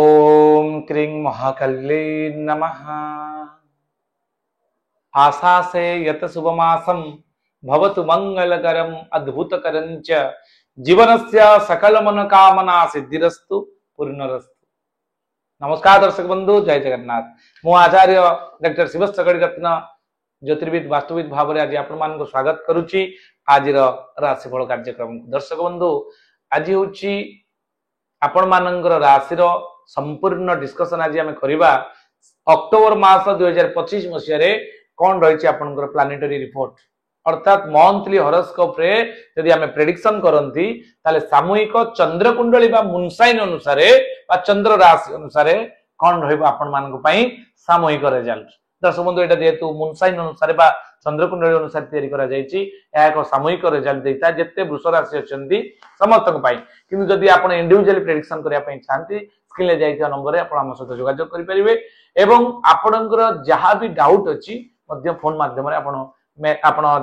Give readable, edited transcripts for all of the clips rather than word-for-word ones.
ओम क्रीं महाकल्ये नमः। आशा से यत शुभमासम भवतु मंगलकरम अद्भुतकरं च जीवनस्य सकल मनोकामना सिद्धिरस्तु पूर्णरस्तु। नमस्कार दर्शक बंधु, जय जगन्नाथ। मु आचार्य डॉक्टर शिव सगड़ी रत्न ज्योतिर्विद वास्तुविद भाव आज आपण मान स्वागत करुच्ची आज राशिफल कार्यक्रम। दर्शक बंधु, आज हूँ आपण मानकर राशि संपूर्ण डिस्कशन आज आम करवा अक्टोबर मास 2025 मसीह कौन रही आपंकर प्लानेटरी रिपोर्ट अर्थात मंथली हॉरोस्कोप रे यदि आम प्रेडिक्शन करती ताले सामूहिक चंद्र कुंडली मुनसाइन अनुसार चंद्र राशि अनुसार कौन रही सामूहिक रिजल्ट। दर्शक बंधु, यहाँ जेहेतु मुनसाइन अनुसार चंद्र कुंडली अनुसार एक सामूहिक रिजल्ट देता है जिते वृष राशि अच्छा समस्त किंतु जदि आप इंडिविजुअली प्रेडिक्शन करने चाहती स्क्रीन जाइए नंबर आम सहित जोगाजोग करेंगे एवं आपणकर जहाँ भी डाउट अच्छी फोन मध्यम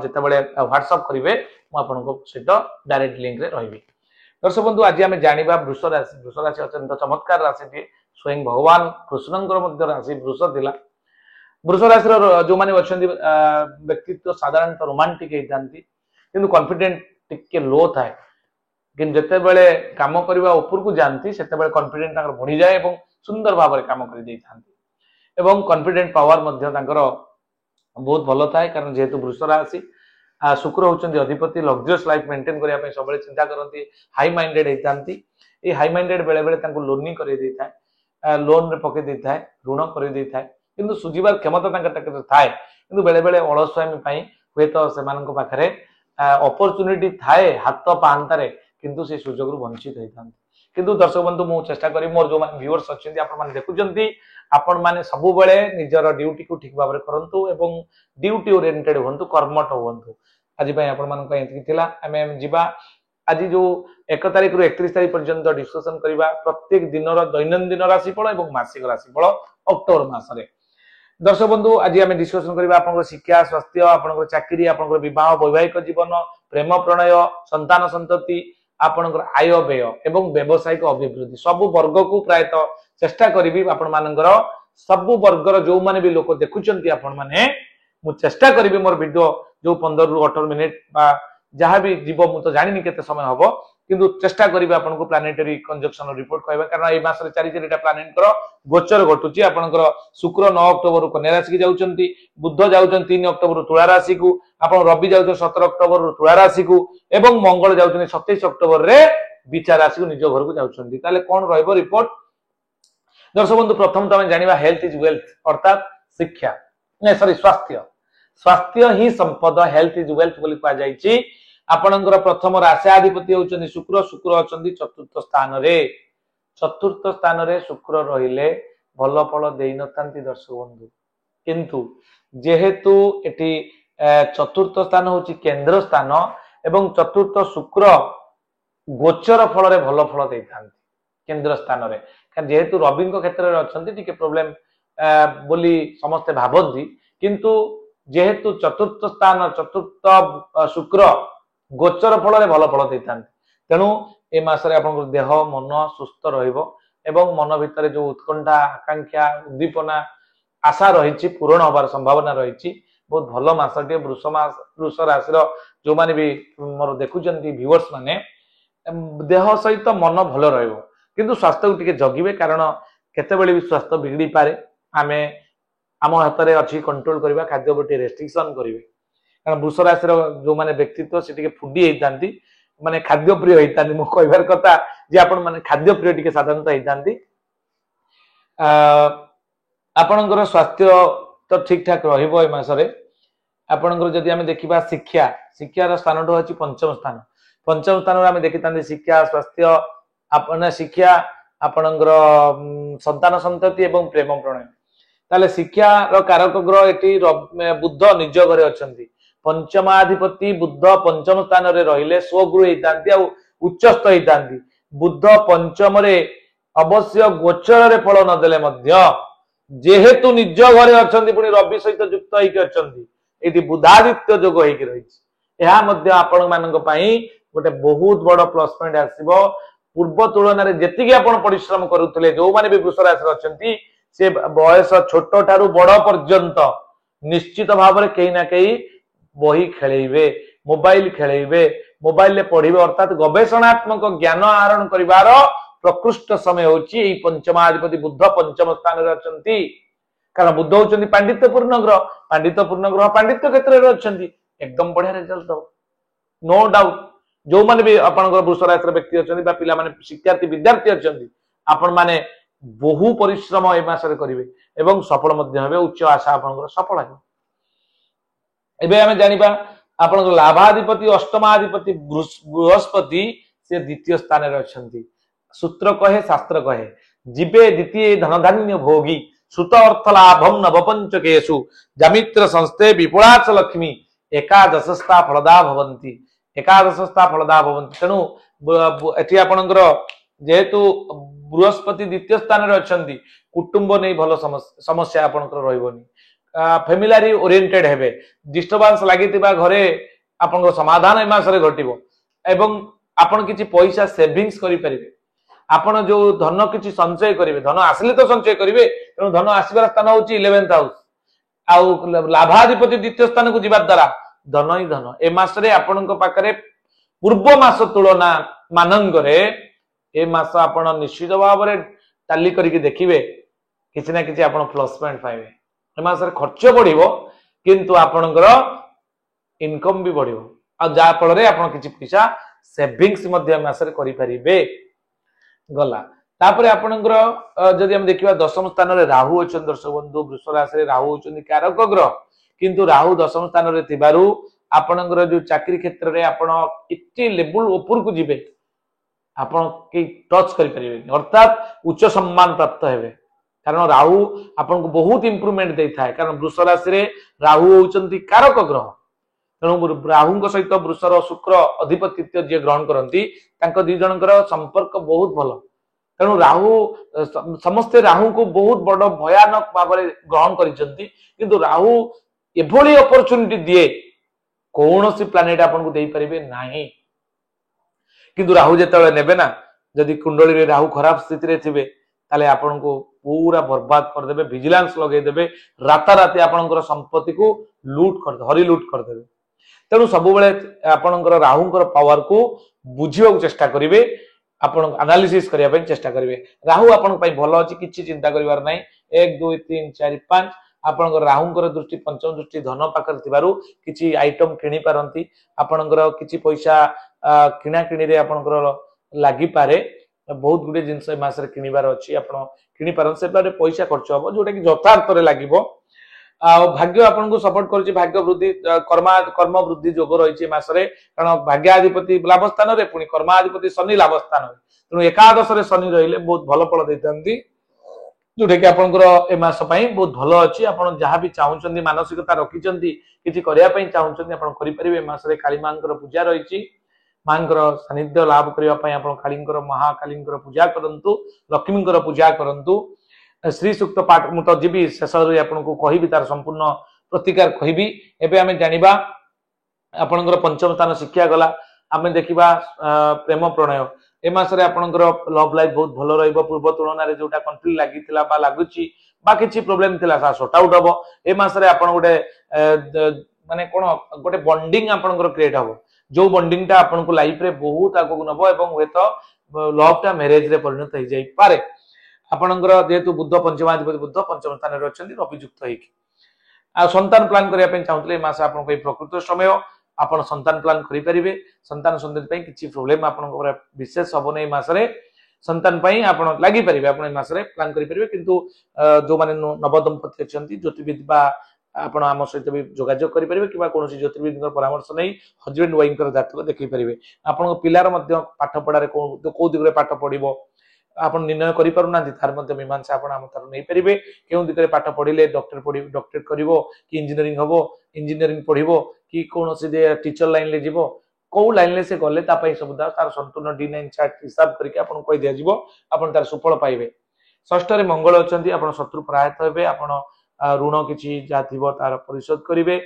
जिते व्हाट्सअप करेंगे मुझे सहित डायरेक्ट लिंक रे रही। दर्शक बंधु, आज आम जाना वृष राशि। वृष राशि अत्यंत चमत्कार राशि, स्वयं भगवान कृष्णंकर राशि वृष थिला। वृष राशि जो मैंने अच्छा व्यक्तित्व साधारणतः रोमांटिक होता किंतु कॉन्फिडेंट टिके लो थाए कि जिते बड़े कम करने उपरकू जाती से कॉन्फिडेंट बढ़ी जाए और सुंदर भाव में कम कर कॉन्फिडेंट पावर बहुत भल थाए कारण जेहेतु वृष राशि शुक्र होती अधिपति लग्जरियस लाइफ मेंटेन करने सब चिंता करती हाई माइंडेड होती। ये हाई माइंडेड बेले बेले लोनिंग कर लोन रे पकई था ऋण कर किंतु सुझीबार क्षमता थाए कि बेले बेले अलस्वामी हुए तो से पाखे अपॉर्चुनिटी थाए हाथ पाहांतारे किंतु से सुजोग वंचित होता। किंतु दर्शक बंधु, मुझे चेष्टा करी मोर जो व्यूअर्स अच्छे आपण देखुंत आपण मैंने सब बेले निजर ड्यूटी को ठीक भाव में करूँ एवं ड्यूटी ओरिएंटेड हूँ कर्मठ हूँ। आज आम जीवा आज जो 1 तारिख रु 31 तारिख पर्यंत डिस्कसन करवा प्रत्येक दिन दैनंदिन राशिफल और मासिक राशिफल अक्टोबर मासरे। दर्शक बंधु, आज आम डिस्कसन करवा आपन शिक्षा स्वास्थ्य आपन चाकरी आपन विवाह वैवाहिक जीवन प्रेम प्रणय संतान संतति आपनकर आय व्यय एवं व्यावसायिक अभिवृद्धि सब वर्ग को प्रायतः चेष्टा करी आपण मानकर सब वर्गर जो माने भी लोक देखुचंती आपण माने मु चेष्टा करी मोर वीडियो जो 15 रु 18 मिनिट जहाँ भी जीव मु तो जानी केते समय हबो किंतु चेष्टा करी आपन को प्लानेटरी कंजक्शन रिपोर्ट कहबा कारण ए मास रे 4 प्लानेट गोचर घटुची आपनकर शुक्र 9 अक्टोबर रु कन्या राशि की जाउचंती, बुध जाउचंती 3 अक्टोबर रु तुला राशि को, आपन रवि जाउचंती 17 अक्टोबर रु तुला राशि को एवं मंगल जाउचंती 27 अक्टोबर रे बिचा राशि को निज घर को जाउचंती। ताले कोन रहइबो रिपोर्ट। दर्शक बंधु, प्रथम तो हम जानिबा हेल्थ इज वेल्थ अर्थात शिक्षा स्वास्थ्य। स्वास्थ्य ही संपद, हेल्थ इज वेल्थ बोली कहा जायछि। आपनकर प्रथम राशियाधिपति होउचंदी शुक्र। शुक्र अछंदी चतुर्थ स्थान रे। चतुर्थ स्थान रे शुक्र रहिले भल फल देई नथांती दर्शक बंधु, किंतु जेहेतु एटी चतुर्थ स्थान होउची केंद्र स्थान एवं चतुर्थ शुक्र गोचर फल रे भल फल देइथांती केंद्र स्थान रे। जेहेतु रवि क्षेत्र में अच्छा टी प्रोब्लेम बोली समस्ते भावती किंतु जेहेतु चतुर्थ स्थान चतुर्थ शुक्र गोचर फल भल फल देता तेणु ए मासरे आपन देह मन सुस्थ रहिबो एवं मन भितर जो उत्कंठा आकांक्षा उद्दीपना आशा रही पूरण होबार संभावना रही। बहुत भल मासटे वृष राशि जो माने भी मोर देखुचंती व्यूअर्स माने देह सहित मन भल रहिबो किंतु स्वास्थ्य को टिके जगिबे कारण केतेबेले भी स्वास्थ्य बिगड़ी पारे। आमे आम हाथ में अच्छी कंट्रोल करवा खाद्य प्रति रेस्ट्रिक्शन करेंगे कारण वृष राशि जो माने व्यक्तित्व से टिके फूडी होता माने खाद्य प्रिय होता मु कहबार कथा जे आपण माने खाद्य प्रिय टिके साधारणतः होता। आपणकर स्वास्थ्य तो ठीक ठाक रहिबो ए मासरे। आपणकर जदि आमे देखिबा शिक्षा शिक्षार स्थान होछि पंचम स्थान। पंचम स्थान आमे देखितांती शिक्षा स्वास्थ्य आपन शिक्षा आपणकर संतान संतति एवं प्रेम प्रणय। ताले शिक्षा रो कारक ग्रह एटी बुध निज घरे अछंती। पंचमाधिपति बुध पंचम स्थान रे रहिले स्वगुरु होइतांती आ उच्चस्थ होइतांती। बुध पंचम रे अवश्य गोचर रे फल न देले मध्य जेहेतु निज घरे अछंती पुनी रवि सहित युक्त होइके अछंती एटी बुधादित्य जोग होइके रहिछि। एहा मध्य आपण मानक पई गोटे बहुत बड़ प्लस पॉइंट आसीबो। पूर्व तुलन में जी आप परिश्रम करुले जो मैंने भी वृष राशि अच्छा से बयस छोट ठारू बड़ पर्यंत निश्चित भाव में कहीं ना कहीं बही खेलेबे मोबाइल खेलेबे मोबाइल पढ़े अर्थात गवेषणात्मक ज्ञान आहरण कर प्रकृष्ट समय होची पंचमाधिपति बुध पंचम स्थान रे अछंती कारण बुध होचंती पांडित्यपूर्ण ग्रह पांडित्य क्षेत्र में अच्छा एकदम बढ़िया रिजल्ट दो नो डाउट जो माने भी आपनकर वृष राशि व्यक्ति अछंती बा पिला माने शिक्षार्थी विद्यार्थी अछंती आपण माने बहु परिश्रम ए मासरे करिवे एवं सफल मध्य हेबे उच्च आशा आपनकर सफल हेबे एबे हमें जानिबा आपनकर लाभाधिपति अष्टमाधिपति बृहस्पति से द्वितीय स्थान रे अछंती सूत्र कहे शास्त्र कहे जीवे द्वितीय धनधान्य भोगी श्रुत अर्थ लाभम नवपंचकेशु जमित्र संस्थे विपुलाच लक्ष्मी एकादशस्था फलदा भवंती एकादशस्था फलदा भवंती तेणु एठी आपनकर जेहेतु बृहस्पति द्वितीय स्थान रे अछंती कुटुंब नै भलो समस्या आपनकर रहइबोनी फैमिली ओरिएंटेड हेबे डिस्टर्बेंस लागितिबा घरे आपनकर समाधान ए मासरे घटिबो एवं आपण किछि पैसा सेविंग्स करि परिबे आपण जो धन किछि संचय करिवे धन आसले तो संचय करिवे तेणु धन आसीबार स्थान होची 11th हाउस आउ लाभाधिपति द्वितीय स्थान को जिबा द्वारा धन ही धन ए मासरे आपनक पाखरे पूर्व मास तुलना मानंगरे ए मास आपण निश्चित भाव में टाली करके देखिए किसी ना किसी आपण प्लस पॉइंट पाइबे ए मासरे खर्च बढ़िबो किंतु आपणकर इनकम भी बढ़िबो आ जा फल रे आपण किछि पैसा सेविंग्स मध्य मासरे करि परिबे गला तापरे आपणकर जदि हम देखिबा दशम स्थान रे राहु अछन दर्शक बंधु वृष राशि रे राहु अछन कारक ग्रह किंतु राहु दशम स्थान रे थिबारु आपणकर जो चाकरी क्षेत्र रे आपण इति लेवल ऊपर को जिबे आपण के टच करि परिबे अर्थात उच्च सम्मान प्राप्त हेबे कारण राहु आपन को बहुत इंप्रूवमेंट देई थाए कारण वृष राशि रे राहु होचंती कारक ग्रह तेणु राहु सहित वृषर शुक्र अधिपतित्व जे ग्रहण करती दी जनकर संपर्क बहुत भल तेणु राहु समस्ते राहु को बहुत बड़ भयानक भाव ग्रहण कर राहु एभली अपॉर्चुनिटी दिए कौन सी प्लानेट आपन को दे परिबे नाही किंतु राहु जेतले नेबे ना जदि कुंडली रे राहु खराब स्थिति रे थिबे ताले आपन को पूरा बर्बाद कर देबे विजिलेंस लगे देबे राताराती आपनकर संपत्ति को लूट कर हरि लूट कर देबे तेणु सब बेले आपनकर राहुंकर पावर को बुझिबा चेष्टा करिवे आपण एनालिसिस करिया पय चेष्टा करिवे राहु आपन पय भलो अछि किछि चिंता करिवार नै 1 2 3 4 5 आपनकर राहुंकर दृष्टि पंचम दृष्टि धन पाकर थिबारु किछि आइटम किनि पारंती आपनकर किछि पैसा किना किनि रे आपनकर लागि पारे बहुत गुडे जिंस मास रे किनिबार अछि आपण किनि पारन से पारे पैसा खर्च हो जोटा कि यथार्थ रे लागिबो आ भाग्य आपन को सपोर्ट करछि भाग्य वृद्धि कर्म वृद्धि जोग रहिछि मास रे कारण भाग्याधिपति लाभ स्थान रे पुनी कर्माधिपति शनि लाभ स्थान रे तेणु एकादश रे शनि रहिले बहुत भलो फल दैतंती जोटा कि आपनकर ए मास पई बहुत भलो अछि आपण जहां भी चाहुचंदी मानसिकता रखिचंदी किछि करिया पई चाहुचंदी आपण करि परिबे मास रे काली मांकर पूजा रहिछि मांकर सानिध्य लाभ करिया पई आपण कालींकर महाकालींकर पूजा करंतु लक्ष्मींकर पूजा करंतु श्री सूक्त पाठ मु तो जीवी शेष रे आपण को कहिबी तार संपूर्ण प्रतिकार कहिबी एबे हमें जानिबा आपनकर पंचम स्थान शिक्षा गला हमें देखिबा प्रेम प्रणय ए मास रे आपनकर लव लाइफ बहुत भलो रहइबो पूर्व तुलना रे जोटा कंफ्लिक्ट लागिथिला बा लागुची बा किछि प्रॉब्लम थिला सा सॉर्ट आउट हबो ए मास रे आपण गोटे माने कोन गोटे बॉन्डिंग आपनकर क्रिएट हबो जो बॉन्डिंग ता आपन को लाइफ रे बहुत आगु नबो एवं हे तो लव ता मैरिज रे परिणत हो जाई पारे आपनकर जेतु बुद्ध पंचमाधिपति बुद्ध पंचम स्थान रे अछंती रवियुक्त होइकी आ संतान प्लान करिया पे चाहतले मास आपन पे प्रकृत समय आपण संतान प्लान करि परिबे संतान संतति पे किछि प्रॉब्लम आपन को विशेष हबो नै मास रे संतान पे आपण लागि परिबे आपण मास रे प्लान करि परिबे किंतु जो माने नव दंपति अछंती ज्योतिविद बा आपण आम सहित भी जोगाजोग करि परिबे किबा कोनोसी ज्योतिर्विद परामर्श नै हस्बैंड वाइफ जातक देखि परिबे आपण पिलार मध्य पाठ पढारे को दिगरे पाठ पढिबो आपण निर्णय करि पारु ना तार मध्य मीमांसा आपण आम तार नै परिबे केउ दिगरे पाठ पढिले डॉक्टर पढि डॉक्टरेट करिवो कि इंजीनियरिंग हबो इंजीनियरिंग पढिबो कि कोनोसी दे टीचर लाइन ले जिवो को लाइन ले से गले ता पई सब तार संपूर्ण D9 चार्ट हिसाब करके आपण कहि दिया जिवो आपण तार सुफल पाइबे षष्ठ रे मंगल अछंती आपण शत्रु परायत हेबे आपण ऋण किछि जाथिबो तार परिशोध करिवे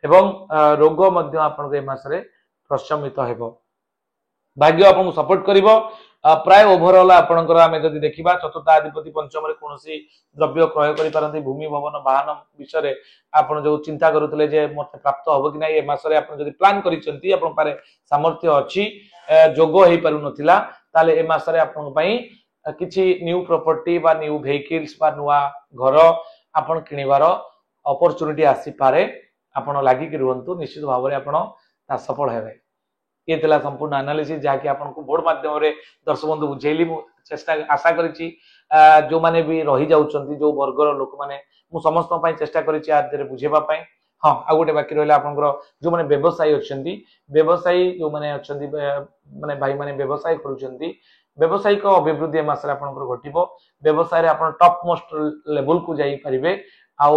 एवं रोग मध्य आपण के मास रे प्रशमित हेबो भाग्य आपन सपोर्ट करिवो प्राय ओभरऑल आपणकर आमे जदि देखिबा चतुर्थाधिपति पंचम रे कोनोसी द्रव्य क्रय करि पारंती भूमि भवन वाहन विषय रे आपण जो चिंता करूतले जे मते प्राप्त होबो कि नै ए मास रे आपण जदि प्लान करिसंती आपण पारे सामर्थ्य अछि जोगो हेई पारु नथिला ताले ए मास रे आपण पई किछि न्यू प्रॉपर्टी बा न्यू व्हीकल्स बा नुवा घर आपण किनिबार अपॉर्चुनिटी आसी पारे आपण लागि कि रुहंतु निश्चित भाव रे आपण ता सफल हेबे ये तला संपूर्ण एनालिसिस जाकि आपन को बोर्ड माध्यम रे दर्शक बंधु बुझेली मु चेष्टा आशा करिछि जो माने भी रही जाउचंती जो वर्गर लोक माने मु समस्त पई चेष्टा करिछि आ देरे बुझेबा पई हां आ गोटे बाकी रहला आपनकर जो माने व्यवसायी अछंती व्यवसायी जो माने अछंती माने भाई माने व्यवसाय करूचंती व्यवसायिक अभिवृद्धि मासरे आपनकर घटिबो व्यवसाय रे आपन टॉप मोस्ट लेवल को जाई परिबे आ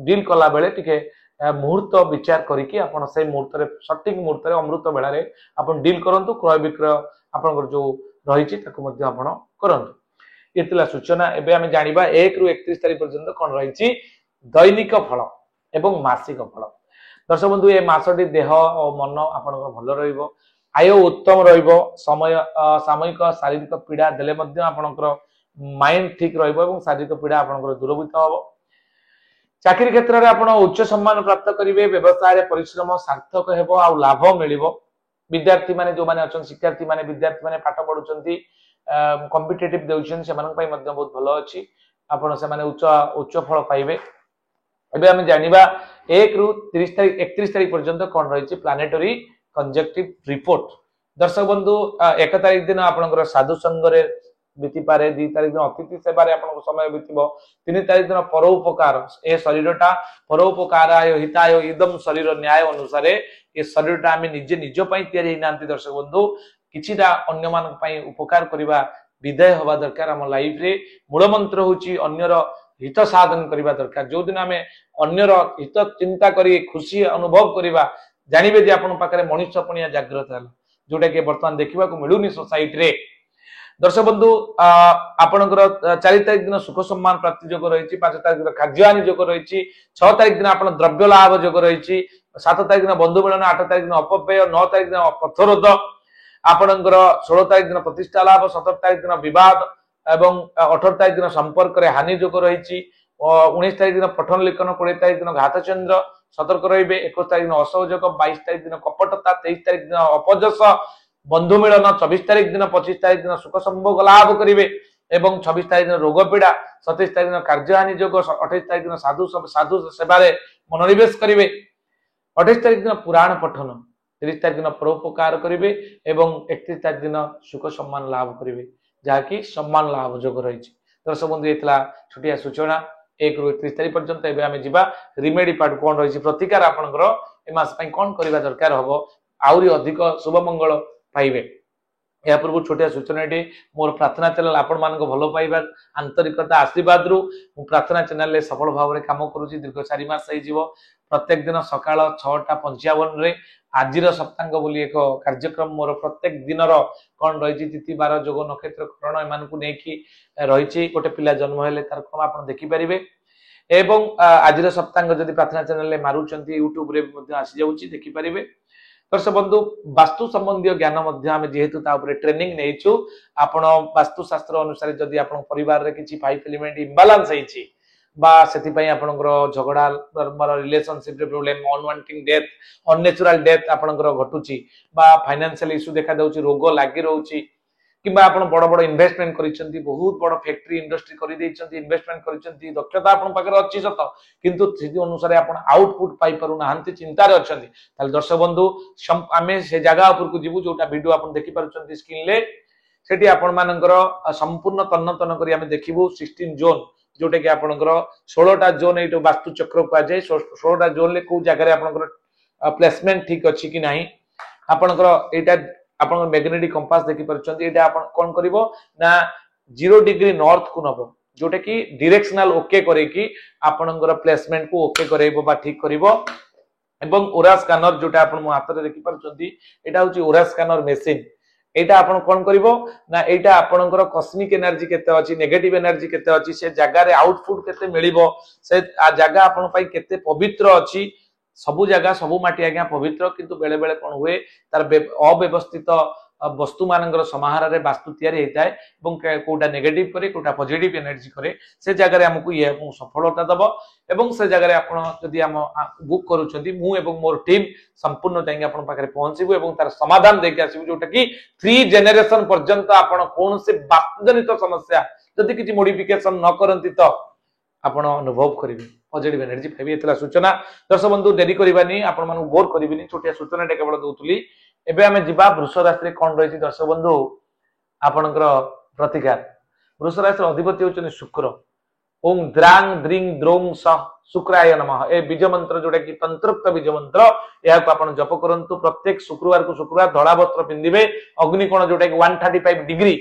डील कला बेले टिके मुहूर्त विचार करिकि आपण से मुहूर्त रे सटीक मुहूर्त रे अमृत बेला रे आपण डील करंतु क्रय विक्रय आपनकर जो रहिछि ताको मध्ये आपण करंतु एतला सूचना एबे हम जानिबा 1 रु 31 तारिख पर्यंत कोन रहिछि दैनिक फल एवं मासिक फल दर्शक बंधु ए मासटी देह और मन आपनकर भल रहिबो आय उत्तम रहिबो समय सामयिक शारीरिक पीड़ा देले मध्ये आपनकर माइंड ठीक रहिबो एवं शारीरिक पीड़ा आपनकर दूरभूत होबो चाकरी क्षेत्र में आपण उच्च सम्मान प्राप्त करेंगे व्यवसाय परिश्रम सार्थक हेबो आ लाभ मिलिबो विद्यार्थी माने जो माने अछन शिक्षार्थी माने विद्यार्थी माने पाठ पढुचंती कॉम्पिटिटिव देउछन से मानन पई मध्ये बहुत भलो अछि आपण से माने उच्च उच्च फल पाइबे एबे हम जानिबा 1 रु 30 तारिख 31 तारिख पर्यंत कोन रहिछि प्लानेटरी कंजक्टिव रिपोर्ट दर्शक बंधु 1 तारिख दिन आपनकर साधु संग रे बीती पारे 2 तारिख दिन अतिथि सेवा रे आपन समय बीतीबो 3 तारिख दिन परोपकार ए शरीरटा परोपकाराय हिताय इदम शरीर न्याय अनुसार ए शरीरटा हम निजे निज पई तयारी नांती दर्शक बंधु किछिटा अन्य मान पई उपकार करिबा विधेय होबा दरकार हम लाइफ रे मूल मंत्र होची अन्यर हित साधन करिबा दरकार जो दिन हमें अन्यर हित चिंता करी खुशी अनुभव करिबा जानिबे जे आपन पाखरे मनुष्य पणिया जागृत हल जोटा के वर्तमान देखिबा को मिलुनी सोसाइटी रे दर्शक बंधु आपनकर 4 तारिख दिन सुख सम्मान प्राप्ति योग रही 5 तारिख दिन खाद्यहानि योग रही 6 तारिख दिन आपन द्रव्य लाभ योग रही 7 तारिख दिन बंधु मिलन 8 तारिख दिन अपव्यय 9 तारिख दिन पथरोध आपनकर 16 तारिख दिन प्रतिष्ठा लाभ 17 तारिख दिन विवाद एवं 18 तारिख दिन संपर्क रे हानि योग रही 19 तारिख दिन पठन लिखन 20 तारिख दिन घातचंद्र सतर्क रहिबे 21 तारिख दिन असहयोग 22 तारिख दिन कपटता 23 तारिख दिन अपजस बंधु मिलन 24 तारिख दिन 25 तारिख दिन सुख संभोग लाभ करिवे एवं 26 तारिख दिन रोग पीड़ा 27 तारिख दिन कार्यहानि योग 28 तारिख दिन साधु साधु सेवा रे मनोनिवेश करिवे 28 तारिख दिन पुराण पठन 30 तारिख दिन परोपकार करिवे एवं 31 तारिख दिन सुख सम्मान लाभ करिवे जाकी सम्मान लाभ योग रही दर्शक बंधु एतला छुटिया सूचना 1 रु 31 तारिख पर्यंत एबे आमे जिबा रिमेडी पार्ट कोन रही प्रतिकार आपनकर ए मास पई कोन करिवा दरकार हबो आउरी अधिक शुभ मंगल पाइबे या पूर्व छोटिया सूचनाटी मोर प्रार्थना चैनल आपण मान भलो पाइबा आंतरिकता आशीर्वाद रु मु प्रार्थना चैनल ले सफल भाव रे काम करूची दीर्घ 4 मास होई जीवो प्रत्येक दिन सकाळ 6:55 रे आजिर सप्तांग बोली एक कार्यक्रम मोर प्रत्येक दिन रो कोन रहिची तिथि बार जोग नक्षत्र करण एमान को नेकी रहिची गोटे पिला जन्म हेले तार क्रम आपण देखि परिबे एवं आजिर सप्तांग जदि प्रार्थना चैनल ले मारुचंती YouTube रे मध्ये आसी जाउची देखि परिबे दर्शक बंधु वास्तु संबंधी ज्ञान मध्य आमे जेहेतु ता ऊपर ट्रेनिंग नेइछु आपण वास्तु शास्त्र अनुसार जदि आपण परिवार रे किछि फाइव एलिमेंट इम्बैलेंस हेछि बा सेति पई आपनकर झगड़ा रिलेशनशिप रे प्रॉब्लम अनवांटिंग डेथ अननेचुरल डेथ आपनकर घटुची बा फाइनेंशियल इशू देखा दउची रोग लागि रहउची किबा आपण बड़ बड़ इन्वेस्टमेंट करिसंती बहुत बड़ फैक्ट्री इंडस्ट्री करि दैचंती इन्वेस्टमेंट करिसंती दक्षता आपण पाकर अछि सत किंतु सेति अनुसार आपण आउटपुट पाई पारु नाहंती चिंता रे अछंती ताल दर्शक बंधु आमे से जगह ऊपर को जिवु जोटा वीडियो आपण देखि पारुचंती स्क्रीन ले सेठी आपण मानकर संपूर्ण तन्न तन्न करी आमे देखिबु 16 जोन जोटे कि आपनकर 16 टा जोन एटो वास्तु चक्र को जाय 16 टा जोन ले को जगह रे आपनकर प्लेसमेंट ठीक अछि कि नाही आपनकर एटा आपन मैग्नेटिक कंपास देखि परछंती एटा आपन कोन करिवो ना 0 डिग्री नॉर्थ को नबो जोटे कि डायरेक्शनल ओके करे कि आपनकर प्लेसमेंट को ओके करेबो बा ठीक करिवो एवं ओरा स्कैनर जोटा आपन मो हाथ रे देखि परछंती एटा होची ओरा स्कैनर मशीन एटा आपन कोन करिवो ना एटा आपनकर कॉस्मिक एनर्जी केते अछि नेगेटिव एनर्जी केते अछि से जगह रे आउटपुट केते मिलिबो से जगह आपन पई केते पवित्र अछि सबु जगह सबु माटी आज्ञा पवित्र किंतु बेले बेले कोन हुए तार अव्यवस्थित वस्तु मानकर समाहार वास्तु तैयारी होता है कोटा नेगेटिव करे कोटा पॉजिटिव एनर्जी करे से जगह आमको ये सफलता दब एवं से जगह आपड़ी आम बुक करूँ मोर टीम संपूर्ण जाएंगे आपण पाखे पहुंचबू और तार समाधान देके आसबू जोटा कि 3 जेनेरेशन पर्यंत आपण कौन से वास्तुजनित समस्या जदि किसी मोडिफिकेशन न करती तो आपण अनुभव करेंगे पॉजिटिव एनर्जी पाइबे एतला सूचना दर्शक बंधु डेरी करबानी आपण मानु बोर करिबिनी छोटिया सूचना टे केवल दउतली एबे हमें जिबा वृष राशि रे कोन रहिछि दर्शक बंधु आपनकर प्रतिकार वृष राशि रे अधिपति होचनि शुक्र ओम द्रांग द्रिंग द्रोंग स शुक्राय नमः ए बीज मंत्र जोटा कि तंत्रोक्त बीज मंत्र या को आपण जप करंतु प्रत्येक शुक्रवार को शुक्रवार धड़ा वस्त्र पिंदिबे अग्निकोण जोटा कि 135 डिग्री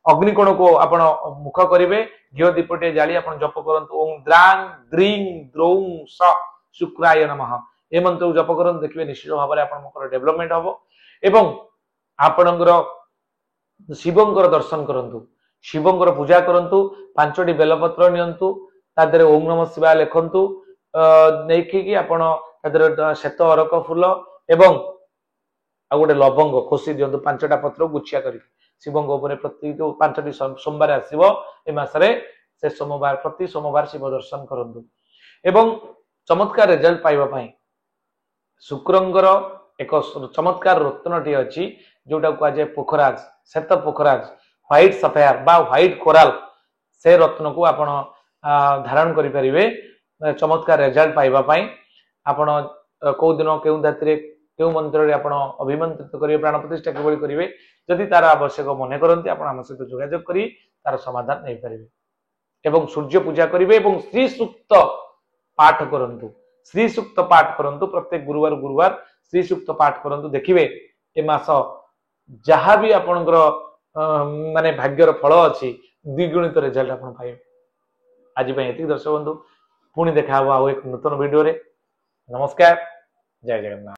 अग्निकोण को आपण मुख करिवे घिओ दीपटे जाली आपण जप करंतु ओम द्रांग द्रिंग द्रोंग स शुक्राय नमः ए मंत्र को जप करंतु देखिबे निश्चित भाव रे आपण मकर डेवलपमेंट हबो एवं आपणकर शिवंकर दर्शन करंतु शिवंकर पूजा करंतु 5टी बेलपत्र नियंतु तादरे ओम नमः शिवाय लेखंतु नेखि कि आपण तादरे श्वेत अरक फूल एवं आ गोटे लवंग खोसी दियंतु 5टा पत्र गुच्छिया करी शिवंग उपरे प्रति 5टी सोमवार आसीबो ए मासरे से सोमवार प्रति सोमवार शिव दर्शन करंतु एवं चमत्कार रिजल्ट पाइबा पई शुक्रंगर एक चमत्कार रत्नटी अछि जोटा को आज पोखराज श्वेत पोखराज व्हाइट सफायर बा व्हाइट कोराल से रत्न को आपण धारण करि परिबे चमत्कार रिजल्ट पाइबा पई आपण को दिन केउ धात्री केउ मंत्र रे आपण अभिमंत्रित करिवे प्राण प्रतिष्ठा केवल करिवे जदि तार आवश्यक मने करंती आपण हम सहित जोगाजोग करी तार समाधान नै परिबे एवं सूर्य पूजा करिवे एवं श्री सूक्त पाठ करंतु श्री सूक्त पाठ करंतु प्रत्येक गुरुवार गुरुवार श्री सूक्त पाठ करंतु देखिवे ए मास जहाँ भी आपनकर माने भाग्यर फल अछि द्विगुणित रिजल्ट आपण पाइबे आज पई एति दर्शक बंधु पुणी देखा हबो एक नूतन वीडियो रे नमस्कार जय जगन्नाथ।